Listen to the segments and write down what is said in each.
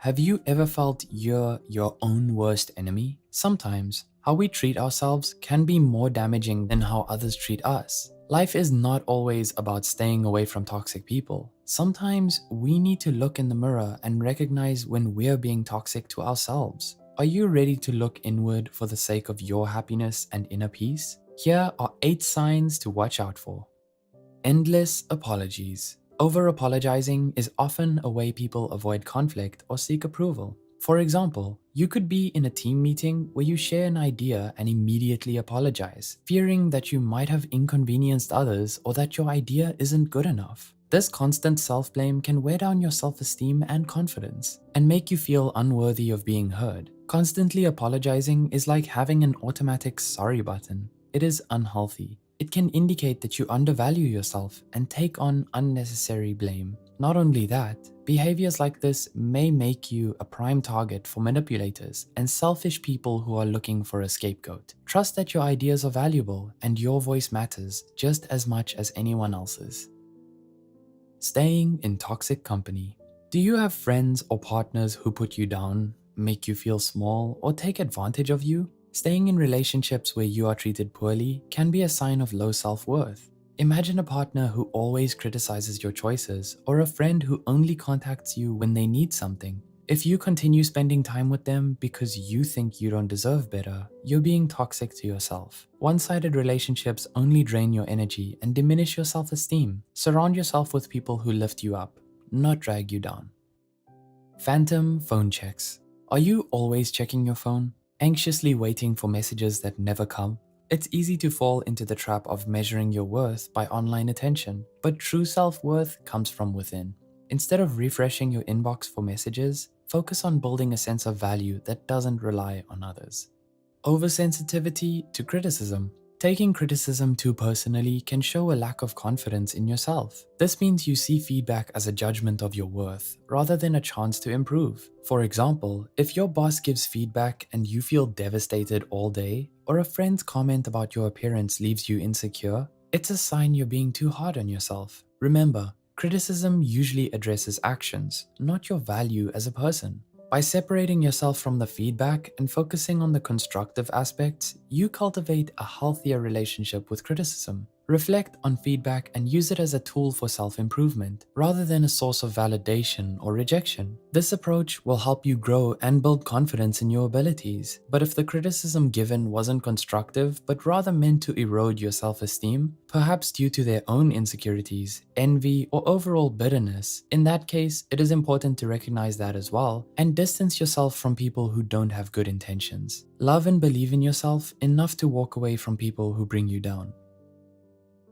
Have you ever felt you're your own worst enemy? Sometimes, how we treat ourselves can be more damaging than how others treat us. Life is not always about staying away from toxic people. Sometimes we need to look in the mirror and recognize when we're being toxic to ourselves. Are you ready to look inward for the sake of your happiness and inner peace? Here are 8 signs to watch out for. Endless apologies. Over-apologizing is often a way people avoid conflict or seek approval. For example, you could be in a team meeting where you share an idea and immediately apologize, fearing that you might have inconvenienced others or that your idea isn't good enough. This constant self-blame can wear down your self-esteem and confidence and make you feel unworthy of being heard. Constantly apologizing is like having an automatic sorry button. It is unhealthy. It can indicate that you undervalue yourself and take on unnecessary blame. Not only that, behaviors like this may make you a prime target for manipulators and selfish people who are looking for a scapegoat. Trust that your ideas are valuable and your voice matters just as much as anyone else's. Staying in toxic company. Do you have friends or partners who put you down, make you feel small, or take advantage of you? Staying in relationships where you are treated poorly can be a sign of low self-worth. Imagine a partner who always criticizes your choices or a friend who only contacts you when they need something. If you continue spending time with them because you think you don't deserve better, you're being toxic to yourself. One-sided relationships only drain your energy and diminish your self-esteem. Surround yourself with people who lift you up, not drag you down. Phantom phone checks. Are you always checking your phone? Anxiously waiting for messages that never come? It's easy to fall into the trap of measuring your worth by online attention, but true self-worth comes from within. Instead of refreshing your inbox for messages, focus on building a sense of value that doesn't rely on others. Oversensitivity to criticism. Taking criticism too personally can show a lack of confidence in yourself. This means you see feedback as a judgment of your worth, rather than a chance to improve. For example, if your boss gives feedback and you feel devastated all day, or a friend's comment about your appearance leaves you insecure, it's a sign you're being too hard on yourself. Remember, criticism usually addresses actions, not your value as a person. By separating yourself from the feedback and focusing on the constructive aspects, you cultivate a healthier relationship with criticism. Reflect on feedback and use it as a tool for self-improvement, rather than a source of validation or rejection. This approach will help you grow and build confidence in your abilities. But if the criticism given wasn't constructive, but rather meant to erode your self-esteem, perhaps due to their own insecurities, envy, or overall bitterness, in that case, it is important to recognize that as well and distance yourself from people who don't have good intentions. Love and believe in yourself enough to walk away from people who bring you down.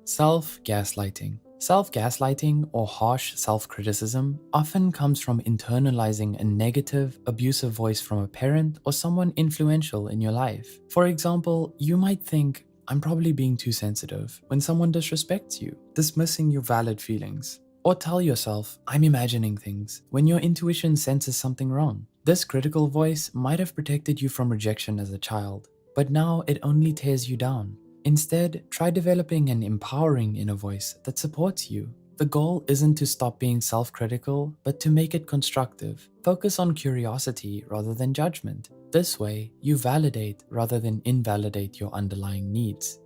Self-gaslighting. Self-gaslighting, or harsh self-criticism, often comes from internalizing a negative, abusive voice from a parent or someone influential in your life. For example, you might think, "I'm probably being too sensitive," when someone disrespects you, dismissing your valid feelings. Or tell yourself, "I'm imagining things," when your intuition senses something wrong. This critical voice might have protected you from rejection as a child, but now it only tears you down. Instead, try developing an empowering inner voice that supports you. The goal isn't to stop being self-critical, but to make it constructive. Focus on curiosity rather than judgment. This way, you validate rather than invalidate your underlying needs.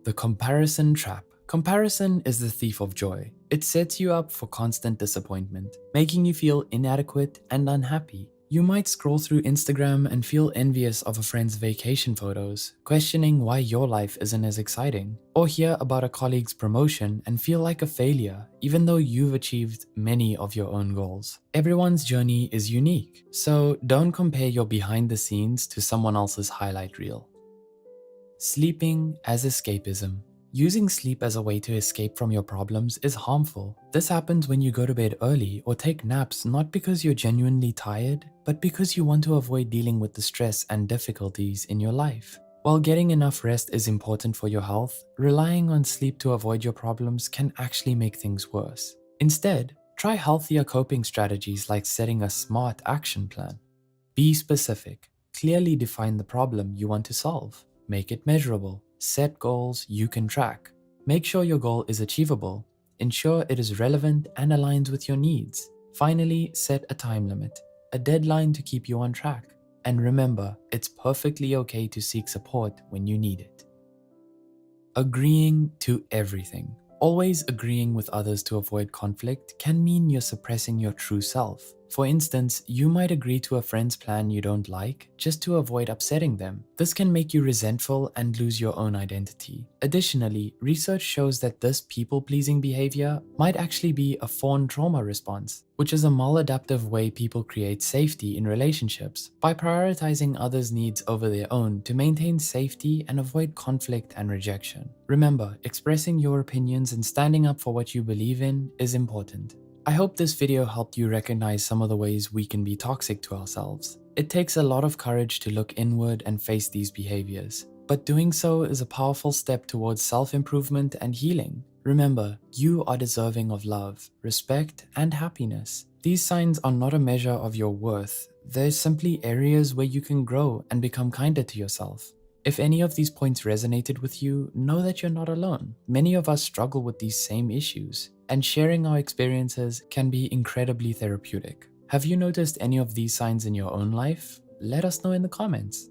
The comparison trap. Comparison is the thief of joy. It sets you up for constant disappointment, making you feel inadequate and unhappy. You might scroll through Instagram and feel envious of a friend's vacation photos, questioning why your life isn't as exciting, or hear about a colleague's promotion and feel like a failure, even though you've achieved many of your own goals. Everyone's journey is unique, so don't compare your behind the scenes to someone else's highlight reel. Sleeping as escapism. Using sleep as a way to escape from your problems is harmful. This happens when you go to bed early or take naps not because you're genuinely tired, but because you want to avoid dealing with the stress and difficulties in your life. While getting enough rest is important for your health, relying on sleep to avoid your problems can actually make things worse. Instead, try healthier coping strategies like setting a SMART action plan. Be specific. Clearly define the problem you want to solve. Make it measurable. Set goals you can track. Make sure your goal is achievable. Ensure it is relevant and aligns with your needs. Finally, set a time limit. a deadline to keep you on track. And remember, it's perfectly okay to seek support when you need it. Agreeing to everything. Always agreeing with others to avoid conflict can mean you're suppressing your true self. For instance, you might agree to a friend's plan you don't like just to avoid upsetting them. This can make you resentful and lose your own identity. Additionally, research shows that this people-pleasing behavior might actually be a fawn trauma response, which is a maladaptive way people create safety in relationships by prioritizing others' needs over their own to maintain safety and avoid conflict and rejection. Remember, expressing your opinions and standing up for what you believe in is important. I hope this video helped you recognize some of the ways we can be toxic to ourselves. It takes a lot of courage to look inward and face these behaviors, but doing so is a powerful step towards self-improvement and healing. Remember, you are deserving of love, respect, and happiness. These signs are not a measure of your worth. They're simply areas where you can grow and become kinder to yourself. If any of these points resonated with you, know that you're not alone. Many of us struggle with these same issues, and sharing our experiences can be incredibly therapeutic. Have you noticed any of these signs in your own life? Let us know in the comments.